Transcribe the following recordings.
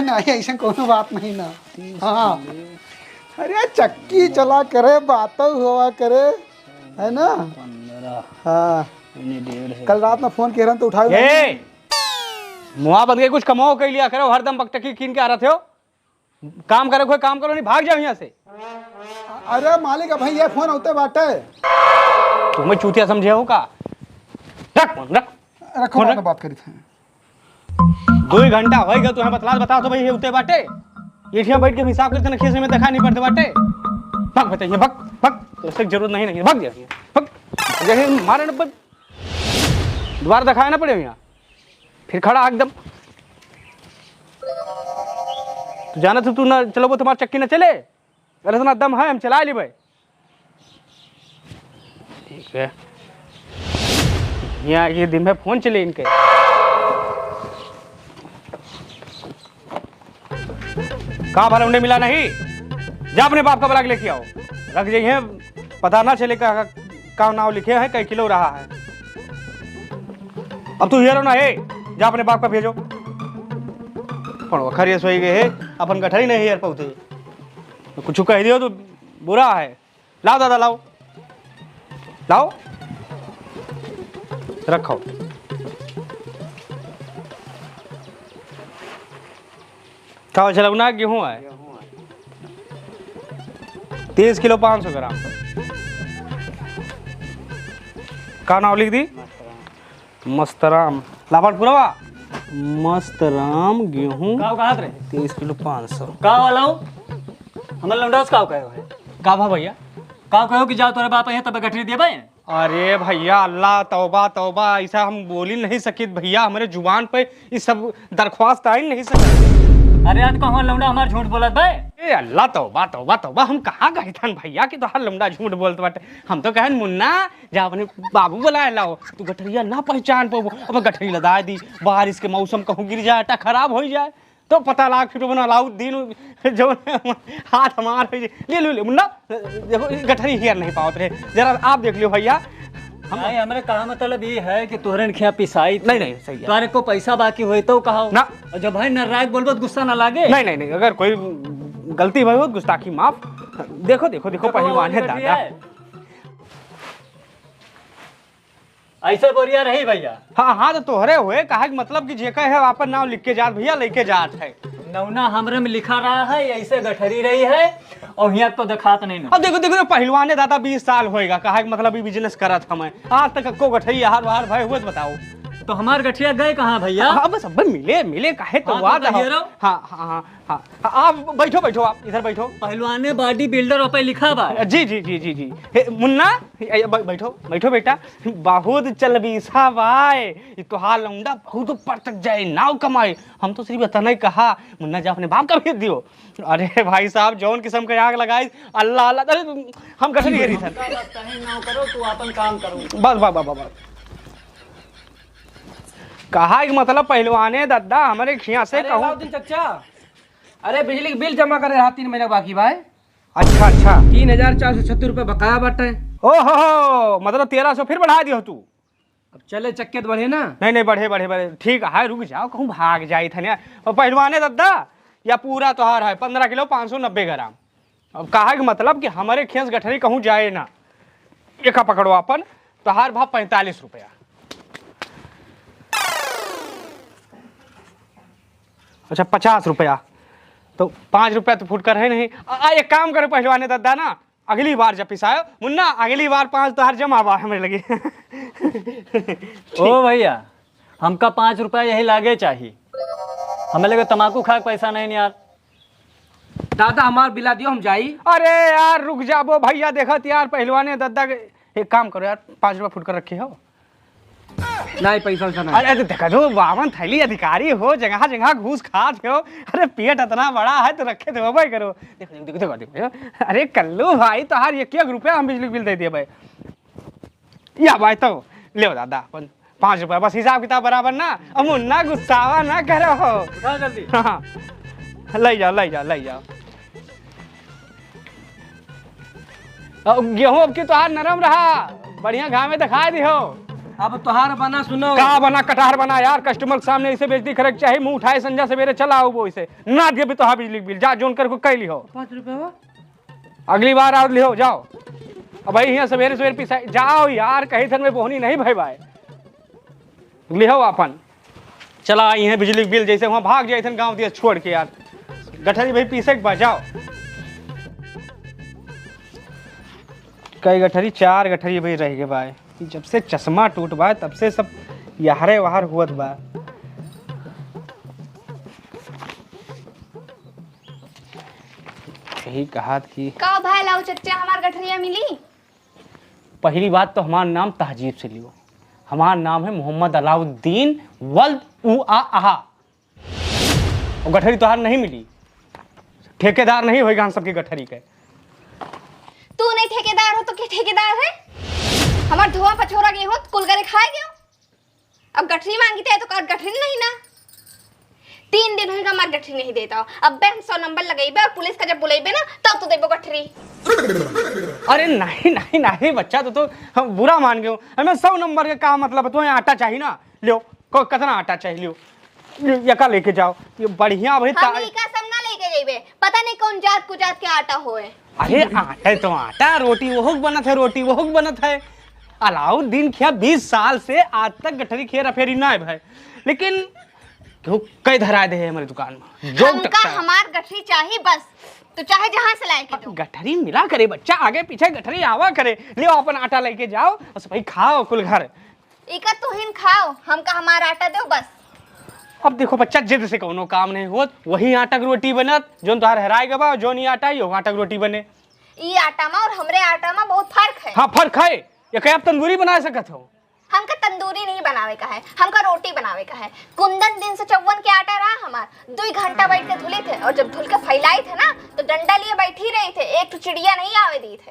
नहीं ऐसा कोनो बात नहीं ना। हाँ अरे चक्की चला करे बातें हुआ करे है ना। 15 हाँ डेढ़ कल रात में फोन कह रहा तो उठाओ। मुआ बन के कुछ कमाओ कह लिया करो, हरदम बकटकी कीन के आ रहे थे हो। काम करो, कोई काम करो नहीं, भाग जाओ यहाँ से। अरे मालिक भाई ये फोन होते बाटे। तुम्हें चूतिया समझे हो का? रख रख रखो रख। बात करी थे 2 घंटा हो गया तुम्हें बताओ तो भाई ये उते बाटे ये बैठ के हिसाब करके ना खीसे में देखा नहीं पड़ते बाटे। भग बताइए भग भग तो इसकी जरूरत नहीं भग जाइए भग जैसे मारे न दोबारा दिखाया ना पड़े यहाँ फिर खड़ा एकदम। तू जाना तो तू ना चलो वो तुम्हारा चक्की ना चले, अरे इतना दम है हम चला ली भाई। ठीक है यहाँ ये दिन में फोन चले इनके। कहाँ भला उन्हें मिला नहीं, जा अपने बाप का बलाग लेके आओ, रख जाइए पता ना चले का नाव लिखे है कई किलो रहा है। अब तू हेरो ना है, जा अपने बाप का भेजो। खरिया सोई गए है अपन गठरी नहीं हेर पौते, कुछ कह दियो तो बुरा है। लाओ दादा लाओ लाओ रखो। क्या चलना गेहूँ है 30 किलो 500 ग्राम। का नाम लिख दी? मस्तराम लाभर पुरवा मस्तराम गेहूँ 30 किलो 500। का वाला हमारे लौंडास का कहो है का भा भैया का कहो कि जाओ तोरे बाप है तब गठरी देबे। अरे भैया अल्लाह तौबा तौबा ऐसा हम बोल ही नहीं सकित भैया, हमारे जुबान पे ये सब दरख्वास्त आ ही नहीं सकते। अरे आज कहाँ लौंडा हमार झूठ बोलत भाई। ए अल्लाह तौबा तौबा तौबा हम कहाँ गए थन भैया कि तोहार लौंडा झूठ बोलत बाटे। हम तो कहन मुन्ना जा अपने बाबू बुलाए लाओ, तू गठरिया ना पहचान पाबो। अब गठरी लदा दी बारिश के मौसम कहूँ गिर जाए टा खराब हो जाए तो पता लाग फिर बना लाऊ दिन जो हाथ हमार ले लो ले मुन्ना देखो गठरी हियर नहीं पावत रहे, जरा आप देख लियो भैया। नहीं हमारे कहा मतलब ये है कि तोहरे खिया पिसाई नहीं नहीं सही है। तुम्हारे को पैसा बाकी होए तो कहा ना जब भाई नाराज बोलबो तो गुस्सा ना लागे। नहीं नहीं नहीं अगर कोई गलती हुई हो गुस्ताखी माफ। देखो देखो देखो पहलवान है दादा। ऐसे बोरिया रही भैया। हाँ हाँ तो तोहरे हुए कहा मतलब कि जेका है आपन नाम लिख के जात भैया लेके जात है। नौना हमरे में लिखा रहा है ऐसे गठरी रही है और यहाँ तो दिखात नहीं। अब देखो देखो पहलवान है दादा 20 साल होएगा कहा मतलब बिजनेस करत हमें आज तक को गठरी हार हार भाई हुए तो बताओ। तो हमार गठिया गए कहाँ भैया? हाँ बस अब मिले मिले काहे तो बात है। हाँ हाँ हाँ हाँ आप बैठो बैठो आप इधर बैठो। पहलवान बॉडी बिल्डर पे लिखा बा। जी जी जी जी जी मुन्ना बैठो बैठो बेटा बहुत चलबीसा भाई तो हाल लौंडा बहुत ऊपर तक जाए नाव कमाए। हम तो सिर्फ इतना ही कहा मुन्ना जा अपने बाप का भेज दियो। अरे भाई साहब जौन किस्म का आग लगाई अल्लाह अल्लाह हम गठरी घेरी था। करो तू अपन काम करो बस बस बस बस कहा मतलब पहलवाने दादा हमारे खिया से कहूँ चचा। अरे बिजली का बिल जमा करे रहा 3 महीने बाकी भाई। अच्छा अच्छा 3436 रुपये बकाया बाटे। ओहो मतलब 1300 फिर बढ़ा दियो तू। अब चले चक्के तो बढ़े ना। नहीं नहीं बढ़े बढ़े बढ़े ठीक है रुक जाओ कहूँ भाग जाई था पहलवाने दादा या पूरा तोहार है 15 किलो 590 ग्राम। अब कहा मतलब कि हमारे खेस गठरी कहूँ जाए ना एक पकड़ो अपन तोहार भाव 45 रुपया। अच्छा 50 रुपया तो 5 रुपया तो फुट कर है नहीं। एक काम करो पहलवाने दादा ना अगली बार जब पिसायो मुन्ना अगली बार 5 तो हर जमा हुआ हमें लगे। ओ भैया हमका 5 रुपया यही लागे चाहिए। हमें लगे तम्बाकू खा के पैसा नहीं यार। दादा हमार बिला दियो हम जाई। अरे यार रुक जाबो भैया देखत यार पहलवाने दादा एक काम करो यार 5 रुपया फुट कर रखे हो। नहीं पैसा वैसा नहीं। अरे देखा जो बावन थैली अधिकारी हो जगह जगह घूस खाते हो। अरे पेट इतना बड़ा है तो रखे थे भाई करो। देखो देखो देखो देखो अरे कल्लू भाई तो हर 1 रुपया हम बिजली बिल दे दिए भाई। या भाई तो ले दादा 5 रुपया बस हिसाब किताब बराबर ना। अब मुन्ना गुस्सावा ना करो जल्दी। हाँ ले जाओ ले जाओ ले जाओ। गेहूँ अब की तो हार नरम रहा बढ़िया घामे दिखा दी हो। अब तोहार बना सुनो। का बना कटहर बना यार, कस्टमर के सामने इसे बेइज्जती करे चाहिए। मुंह उठाए संजा सवेरे चला आओ वो इसे ना दे भी तो हाँ बिजली बिल जा जोन कर को कह लिहो। 5 रुपया अगली बार और लिहो जाओ। अब भाई यहाँ सवेरे सवेरे पिसा जाओ यार, कहीं थन में बोहनी नहीं भाई भाई लिहो अपन। चला आई है बिजली बिल जैसे वहाँ भाग जाए थे गाँव दिया छोड़ के यार। गठरी भाई पीसे के पास जाओ। कई गठरी 4 गठरी भाई रह गए भाई। जब से चश्मा टूट बा तब से सब यहारे वहार हुआ बा। यही कहा कि का भाई लाओ चच्चा हमार गठरिया मिली। पहली बात तो हमारा नाम तहजीब से लियो। हमारा नाम है मोहम्मद अलाउद्दीन वल्द उ आ आहा। और गठरी तोहार नहीं मिली, ठेकेदार नहीं होएगा हम सबकी गठरी के। तू नहीं ठेकेदार हो तो क्या ठेकेदार है। हमार धुआं पछोरा गेहूं कुल करे खाए गयो। अब गठरी मांगी थे तो कर गठरी नहीं ना। 3 दिन होगा हमार गठरी नहीं देता। अब बैंक 100 नंबर लगेबे और पुलिस का जब बुलाइबे ना तब तो देबो गठरी। अरे नहीं नहीं नहीं बच्चा तो हम बुरा मान गए। हमें 100 नंबर का का मतलब तुम्हें आटा चाहिए ना, लियो को कितना आटा चाहिए लियो यका लेके जाओ। ये बढ़िया भाई हम ई का सब ना लेके जइबे। पता नहीं कौन जात को जात के आटा होए। अरे आटा तो आटा, रोटी वो बनत है, रोटी वो बनत है। अलाउद्दीन खिया 20 साल से आज तक गठरी खेरा फेरी ना है भाई। लेकिन क्यों कई धरा दे है हमारी दुकान में जो हमका हमार गठरी चाहिए बस। तो चाहे जहां से लाए के दो। गठरी मिला करे बच्चा, आगे पीछे गठरी आवा करे। लियो अपन आटा लेके जाओ और भाई खाओ कुल घर। इका तुहिन खाओ, हमका हमार आटा दो बस। अब देखो बच्चा जिद से कोनो काम नहीं होत। वही आटा की रोटी बनत जोन तोहार हराए गवा, जो नहीं आटा यो आटा की रोटी बने। ई आटा में और हमरे आटा में बहुत फर्क है। हाँ फर्क है। ये कहीं आप तंदूरी बना सकत हो। हमका तंदूरी नहीं बनावे का है, हमका रोटी बनावे का है। कुंदन 354 के आटा रहा हमार। 2 घंटा बैठ के धुले थे और जब धुल के फैलाई थे ना तो डंडा लिए बैठी रही थे। एक तो चिड़िया नहीं आवे दी थे।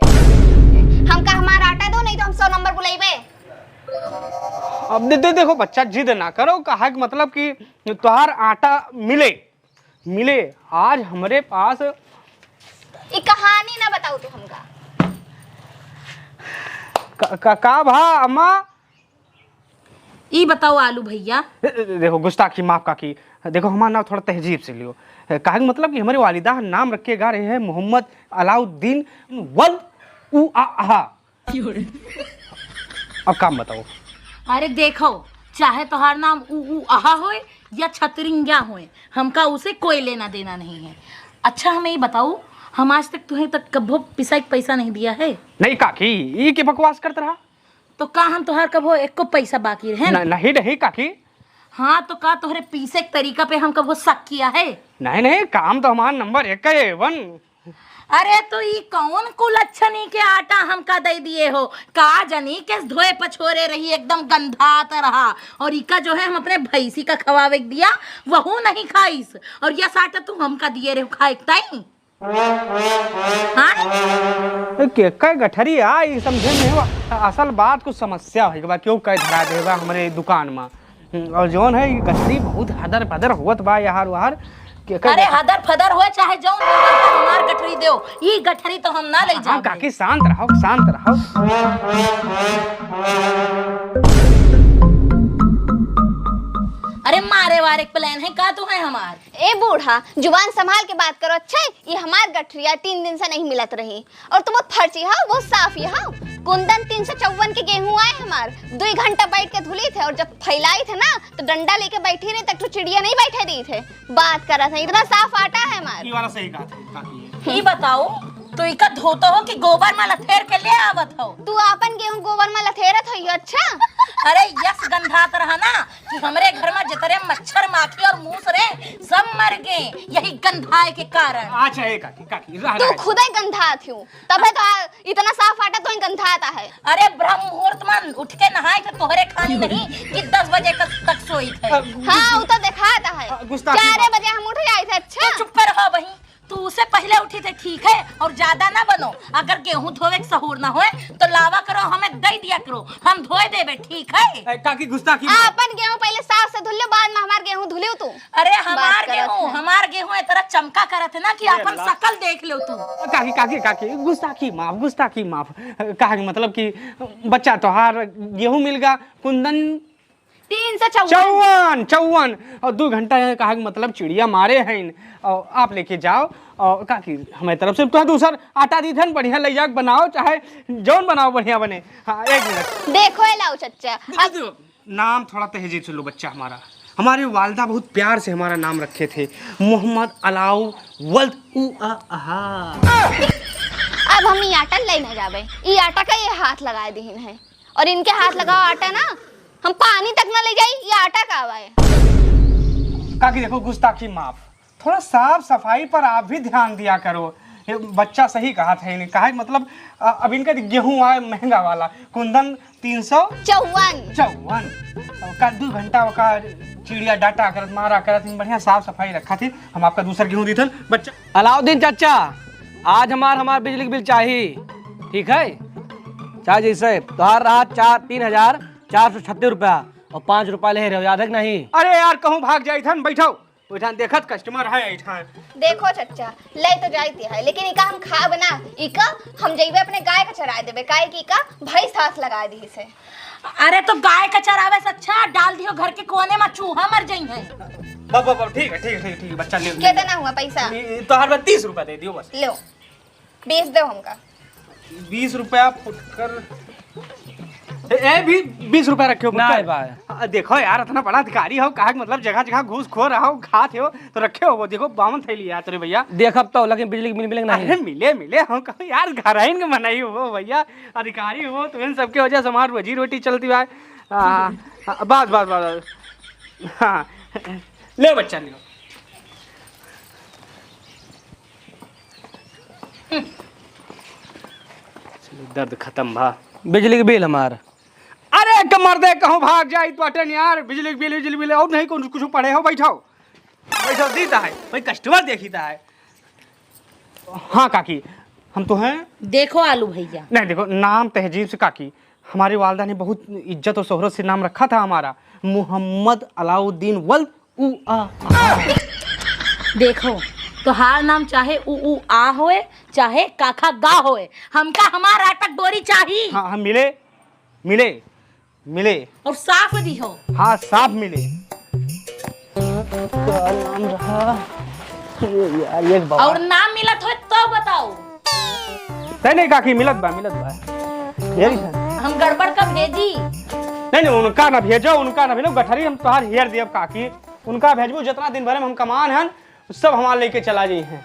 हमका हमार आटा दो नहीं तो हम 100 नंबर बुलाइबे। अब देखो बच्चा जिद ना करो। कहा कि मतलब कि तोहार आटा मिले मिले आज हमारे पास। ये कहानी ना बताओ तू हमका। का भा अम्मा ई बताओ आलू भैया। देखो गुस्ताखी माफ का की। देखो हमारा नाम थोड़ा तहजीब से लियो। कहा कि मतलब कि हमारी वालिदा नाम रखे गा रहे हैं मोहम्मद अलाउद्दीन वल्द उ आ आहा। अब काम बताओ। अरे देखो चाहे तोहार नाम ऊ आहा होए या छतरिंगा होए, हमका उसे कोई लेना देना नहीं है। अच्छा हमें ये बताओ, हम आज तक तुम्हें तक कभो पिसा के पैसा नहीं दिया है? नहीं काकी ये की बकवास करते रहा। तो का हम तोहार कभो एक को पैसा बाकी रहे ना? नहीं नहीं काकी। हाँ तो का तोहरे पीसे के तरीका पे हम कभो शक किया है? नहीं नहीं काम तो हमारा नंबर 1 है वन। अरे तो ये कौन कुलच्छनी के आटा हमका दे दिए हो? का जनी के धोए पछोरे रही एकदम गंधात रहा। और इका जो है हम अपने भैंसी का खवावे दिया वहू नहीं खाईस। और यह आटा तू हमका दिए रहे खाए ताई। हाँ के गठरी आई समझे नहीं हुआ। असल बात कुछ समस्या है बा क्यों कह धरा दे बा हमारे दुकान में। और जोन है गठरी बहुत हदर पदर होत बा यार वहार। अरे हदर फदर हो चाहे जौन हमार गठरी दो। ये गठरी तो हम ना ले जाओ। काकी शांत रहो शांत रहो। अरे मारे वारे प्लान है का तू है हमार? ए बूढ़ा जुबान संभाल के बात करो। अच्छा ये हमार गठरिया 3 दिन से नहीं मिलत रही। और तुम बहुत फर्ची हो बहुत साफ ही हो। कुंदन 354 के गेहूं आए हमार। 2 घंटा बैठ के धुली थे और जब फैलाई थे ना तो डंडा लेके बैठी रही तक तो चिड़िया नहीं बैठे दी थे। बात कर रहा था इतना साफ आटा है हमार। ये वाला सही कहा था काकी। ये बताओ तो इका धोता हो कि गोबर में लथेर के ले आवत हो? तू अपन गेहूं गोबर में लथेरत हो। अच्छा अरे यस गंधात रहा ना कि हमरे घर में जितने मच्छर माखी और मूस रहे सब मर गए यही गंधाए के कारण। अच्छा है काकी काकी तू खुद ही गंधात हूँ तबे तो इतना साफ आटा तो ही गंधाता है। अरे ब्रह्म मुहूर्त में उठ के नहाए थे तोहरे खानी नहीं कि 10 बजे तक सोई थे। हाँ वो तो दिखाता है। 4 बजे हम उठ जाए थे। अच्छा चुप कर रहो वहीं। तू उससे पहले उठी थे, ठीक है? और ज्यादा ना बनो। अगर गेहूं धोवे के सहूर ना होए तो लावा करो, हमें दे दिया करो, हम धोए देबे, ठीक है? काकी गुस्ताखी अपन गेहूं पहले साफ से धुल ले, बाद में हमार गेहूं धुलियो तू। अरे हमार गेहूं इतना चमका करत है ना कि अपन शकल देख लो तू। काकी काकी काकी गुस्ताखी माफ कहा कि मतलब कि बच्चा तोहार गेहूं मिल गया कुंदन 354 54 और 2 घंटा है कहा कि मतलब चिड़िया मारे हैं और आप लेके जाओ और काकी हमारी तरफ से तो दूसरा आटा दी थन बढ़िया ले जाके बनाओ, चाहे जौन बनाओ बढ़िया बने। हाँ 1 मिनट देखो ये लाओ चच्चा। अब नाम थोड़ा तहजीब से लो बच्चा हमारा। हमारी वालदा बहुत प्यार से हमारा नाम रखे थे, मोहम्मद अलाउ वल्द उ आहा। अब हम ये आटा ले ना जाबे, ये आटा का ये हाथ लगा दीन है और इनके हाथ लगाओ आटा ना, हम पानी तक ना ले जाई, ये आटा का आवे। काकी देखो गुस्ताखी माफ, थोड़ा साफ सफाई पर आप भी ध्यान दिया करो। ये बच्चा सही कहा था, इन्हें कहा मतलब अब इनका गेहूं आए महंगा वाला कुंदन 354 का 2 घंटा का चिड़िया डाटा करत मारा करत इन बढ़िया साफ सफाई रखा थी। हम आपका दूसरा गेहूं दी थन बच्चा। अलाउद्दीन चाचा, आज हमार बिजली बिल चाहिए, ठीक है? चाहे जैसे तोहार रहा 3,436 रुपया और 5 रुपया ले रहे हो, याद है कि नहीं? अरे यार कहूँ भाग जाई थन, बैठो ओइठान देखत कस्टमर है ओइठान। देखो चच्चा ले तो जाती है, लेकिन इका हम खा बना, इका हम जइबे अपने गाय का चरा देबे, गाय की इका भैंस हाथ लगा दी से। अरे तो गाय का चरावे से अच्छा डाल दियो घर के कोने में, चूहा मर जाई है। बाबा ठीक है बच्चा ले। कितना हुआ पैसा? तोहार में 30 रुपया दे दियो बस। लो 20 दो हमका। 20 रुपया फुटकर भी 20 रुपया रखे हो देखो यार इतना बड़ा अधिकारी हो, कहा मतलब जगह जगह घूस खो रहा हो, खाते हो तो रखे हो। वो देखो 52 थैली यार तेरे भैया। देखब तो लेकिन बिजली बिल मिलेगा नहीं? मिले हम कहो यार घर आइन के मनाई हो भैया, अधिकारी हो तो इन सबके वजह से हमारी रोजी रोटी चलती है। बात हाँ ले बच्चा ले। दर्द खत्म भा। बिजली के बिल हमार। अरे कमर दे कहूँ भाग जाए तो अटन यार, बिजली बिल और नहीं कुछ पढ़े हो, बैठो दीता है भाई, कस्टमर देखीता है। हाँ काकी हम तो हैं। देखो आलू भैया, नहीं देखो नाम तहजीब से काकी, हमारी वालदा ने बहुत इज्जत और शोहरत से नाम रखा था हमारा, मोहम्मद अलाउद्दीन वल्द उ आ। देखो तोहार नाम चाहे उ आ होए चाहे काका गा होए, हमका हमारा आटा डोरी चाहिए। हाँ मिले और साफ दी हो। हाँ साफ मिले। और नाम मिलत हो तो बताओ। नहीं काकी मिलत बा यही है। हम गड़बड़ कब भेजी? नहीं उनका ना भेजो गठरी हम तोहार हेर दियब काकी, उनका भेजबो जितना दिन भरे में हम कमान हन सब हमारे लेके चला जाई हैं।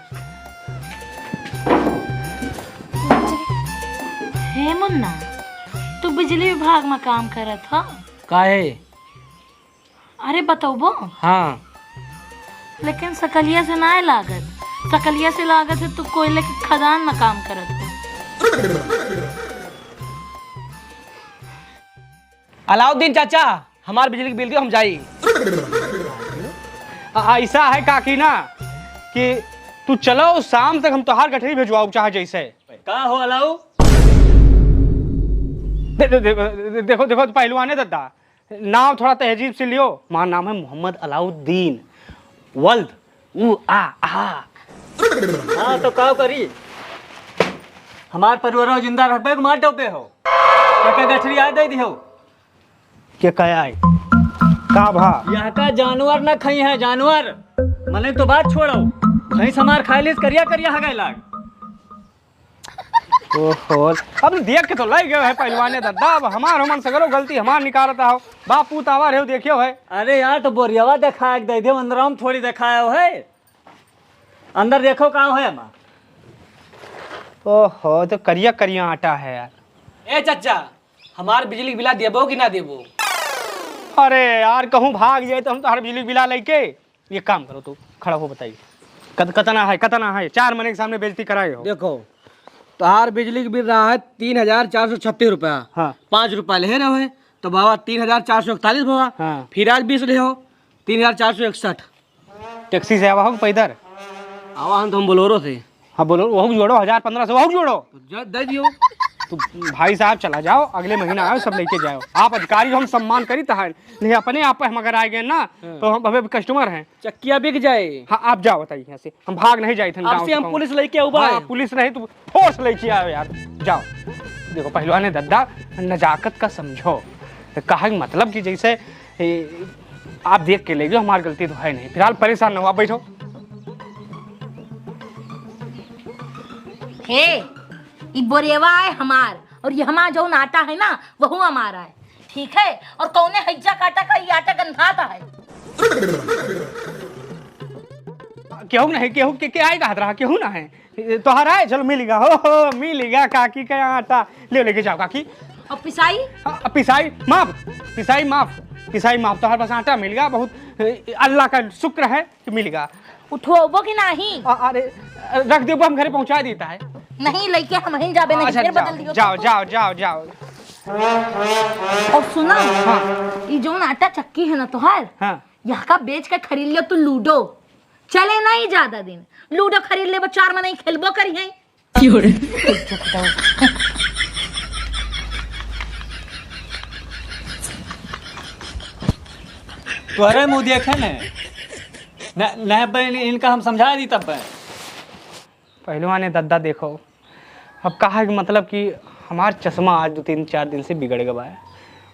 हे मुन्ना, तू बिजली विभाग में काम करत हो? काहे? अरे बताओ। हाँ लेकिन सकलिया से ना लागत, सकलिया से लागत है तू कोयले के खदान में काम करत हो। अलाउद्दीन चाचा, हमार बिजली के बिल दियो, हम जाई। ऐसा है काकी ना कि तू चलो शाम तक हम तोहार गठरी भेजवाओ चाहे जैसे। का हो अलाउ? देखो पहलवाने दादा, नाम थोड़ा तहजीब से लियो। हमारा नाम है मोहम्मद अलाउद्दीन वल्द उ आ। हाँ तो का करी, हमार परिवार जिंदा रखबे के मार टोपे हो, क्या गठरी आ दे दियो। क्या कहा है का भा? यहाँ का जानवर ना खाई है, जानवर मने तो बात छोड़ो, कहीं समार खाई लिस करिया हगाई लाग। ओहो अब देख के तो लग गए है पहलवाने दादा, अब हमार हमन सगरो गलती हमार निकारता हो, बापू तावा रहे देखियो है। अरे यार तो बोरियावा देखा दे दे, अंदर हम थोड़ी दिखाया हो है, अंदर देखो कहाँ है हमार। ओहो तो करिया आटा है यार। ए चाचा, हमार बिजली बिला देबो कि ना देबो? अरे यार कहूँ भाग जाए तो हम तो हर बिजली बिला लेके। ये काम करो तो खड़ा हो बताइए कतना है 4 महीने के सामने बेइज्जती कराए हो। देखो तोहार बिजली के बिल रहा है 3,436 रुपया। हाँ 5 रुपया ले रहे हो तो बाबा 3,441 बाबा। हाँ फिर आज 20 ले हो 3,461। टैक्सी से आवा हो पैदल? आवा हम तो हम बोलोरो थे। हाँ बोलो, वह जोड़ो 1000-1500 वह जोड़ो। दे दियो। तो भाई साहब चला जाओ, अगले महीना आओ, सब लेके जाओ। आप अधिकारी हम सम्मान करी तहां, नहीं अपने आप पे हम अगर आए गए ना तो हम हमें कस्टमर हैं। चक्किया बिक जाए। हाँ आप जाओ, बताइए यहाँ से, हम भाग नहीं जाए थे अब से हम पुलिस लेके उबा हाँ, पुलिस नहीं तो फोर्स लेके आओ यार, जाओ। देखो पहलवान ने दद्दा नजाकत का समझो, तो कहा मतलब कि जैसे आप देख के ले गए, हमारी गलती तो है नहीं। फिलहाल परेशान न हो, आप बैठो। हे ये बोरेवा है हमार, और ये हमारा जो आटा है ना वह हमारा है, ठीक है। और कौने हज्जा काटा का ये आटा गंधाता है। केहू नहीं, केहू के क्या कहा रहा, केहू ना है तोहरा है। चलो मिलेगा, हो मिलेगा काकी का आटा लेके जाओ काकी। और पिसाई पिसाई माफ, पिसाई माफ, पिसाई माफ। तुम्हारे पास आटा मिल गया, बहुत अल्लाह का शुक्र है कि मिल गया। उठोबो कि नहीं? अरे रख दो, हम घरे पहुंचा देता है। नहीं लेके हम ही जाबे, नहीं अच्छा, फिर बदल दियो। जाओ जाओ जाओ जाओ। और सुना, ये जो आटा चक्की है ना तोहार, हाँ यहाँ का बेच के खरीद लियो तू लूडो। चले नहीं ज्यादा दिन, लूडो खरीद ले, 4 में नहीं खेलबो करी है। तोहरे मुँह देखे न इनका हम समझा दी तब। पहलवान ने दद्दा देखो, अब कहा कि मतलब कि हमारा चश्मा आज 2-3-4 दिन से बिगड़ गया है,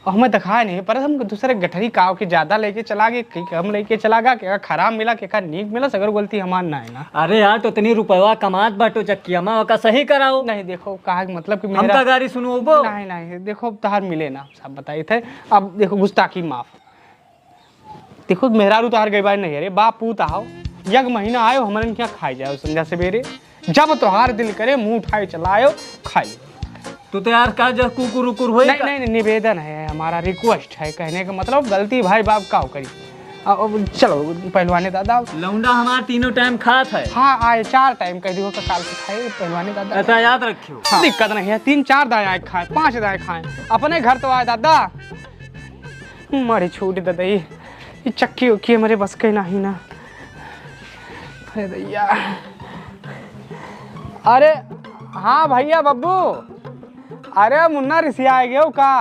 और हमें दिखाया नहीं, पर हम दूसरे गठरी काव के ज़्यादा लेके चला गए, कहीं कम लेके चला गया, क्या खराब मिला, क्या नीक मिला, सगर गलती हमार ना है ना। अरे यार तो इतनी रुपया कमात बाटो चक्किया माँ का सही कराओ। नहीं देखो कहा कि मतलब कि हमका गाड़ी सुनो वो नहीं नहीं, देखो तहार मिले ना, सब बताए थे। अब देखो गुस्ताखी माफ, देखो मेहरारू तोहार गई बार नहीं, अरे बाप पूत आओ, यग महीना आयो हमारे क्या खाई जाओ, संध्या सवेरे जब तोहार दिल करे मुंह उठाए चलाओ खाई। तो यार का जो कुकुर उकुर हो। नहीं नहीं, निवेदन है हमारा, रिक्वेस्ट है, कहने का मतलब गलती भाई बाप का करी। अब चलो पहलवानी दादा, लौंडा हमारा तीनों टाइम खात है। हाँ आए 4 टाइम कह दियो काल से खाए पहलवानी दादा। ऐसा याद रखियो। हाँ। दिक्कत नहीं है, 3-4 दाएँ खाए, 5 दाएँ खाए, अपने घर तो आए दादा। मारी छूट दादा, ये चक्की उक्की हमारे बस के नहीं ना। अरे भैया, अरे हाँ भैया बब्बू, अरे मुन्ना रिसिया आ गए हो का?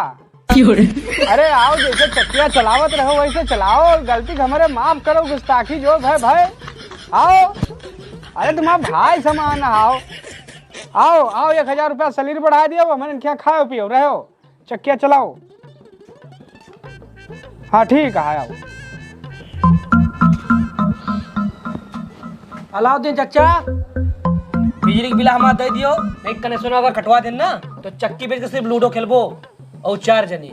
अरे आओ, जैसे चक्किया चलावत रहो वैसे चलाओ, गलती हमारे माफ करो, गुस्ताखी जो है भाई। आओ, अरे तुम्हारा भाई समान आओ आओ आओ, 1000 रुपया सलीर बढ़ा दिया, हमारे क्या खाओ पियो रहे हो, चक्किया चलाओ। हाँ ठीक है, आओ। अलाउद्दीन चचा, बिजली के बिल हमारा दे दियो, नहीं कनेक्शन अगर कटवा देना तो चक्की बेच के सिर्फ लूडो खेलबो और 4 जने।